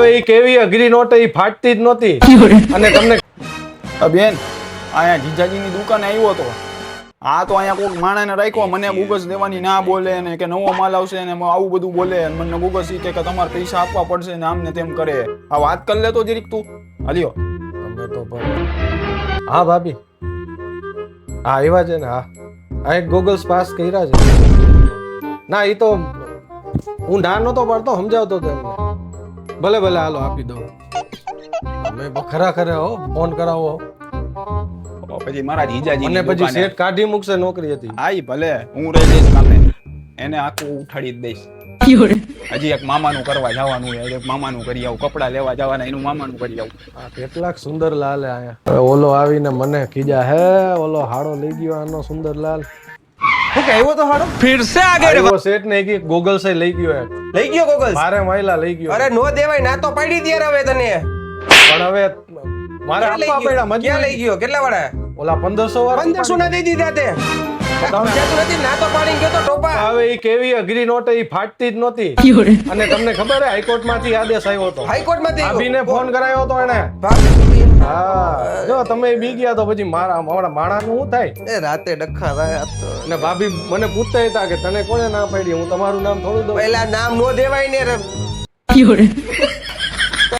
હવે ઈ કેવી અઘરી નોટ ઈ ફાટતી જ નહોતી અને તમને બેન અહીંયા જીજાજીની દુકાને આવ્યો હતો. આ તો અહીંયા કોઈક માણસને રાખ્યો, મને ગુગસ દેવાની ના બોલે ને કે નવો માલ આવશે ને આવું બધું બોલે અને મને ગુગસ ઈ કે તમારે પૈસા આપવા પડશે ને આમ ને તેમ કરે. આ વાત કરી લે તો જરીક તું. હાલ્યો તમે તો પણ હા ભાભી હા એવા છે ને. હા એક ગોગલ્સ પાસ કર્યા છે. ના ઈ તો હું ના નતો પાડતો, સમજાવતો તેમને. ભલે ભલે હાલો આપી દઉં. તમે ખરા ખરા હો, ફોન કરાવો. પછી મારા જીજાજી અને પછી શેઠ કાઢી મૂકશે નોકરી હતી. આઈ ભલે હું રહી જઈશ કામે, એને આખું ઉઠાડી જ દઈશ. હજી એક મામાનું કરવા જવાનું છે, એક મામાનું કરી આવું, કપડા લેવા જવાના એનું મામાનું કરી આવું. આ કેટલાક સુંદર લાલ આયા. હવે ઓલો આવીને મને કીધા હે ઓલો હાડો લઈ ગયો આનો સુંદર લાલ. શું કે આવ્યો તો હાડો ફિર સે આગે આવ્યો શેઠ ને કે ગોગલ્સ લઈ ગયો એક. લઈ ગયો ગોગલ્સ? મારે મહિલા લઈ ગયો. અરે નો દેવાય, ના તો પડી દે હવે તને. પણ હવે મારે આપવા પડ્યા. ક્યાં લઈ ગયો? કેટલા વાળા? ઓલા 1500 વાળા 1500 ના દઈ દીધા તે. સમજાતું નથી, ના તો પાડી ગયો તો ટોપા. હવે ઈ કેવી અઘરી નોટ ઈ ફાટતી જ નહોતી. અને તમને ખબર હે હાઈકોર્ટ માંથી આદેશ આવ્યો હતો. હાઈકોર્ટ માંથી ભાભીને ફોન કરાયો હતો એને. હા જો તમે બી ગયા તો પછી મારા માણાનું શું થાય? એ રાતે ડખા થાય તો. ને ભાભી મને પૂછતા હતા કે તને કોણે ના પાડી, હું તમારું નામ થોડું દઉં. પહેલા નામ નો દેવાય ને રે.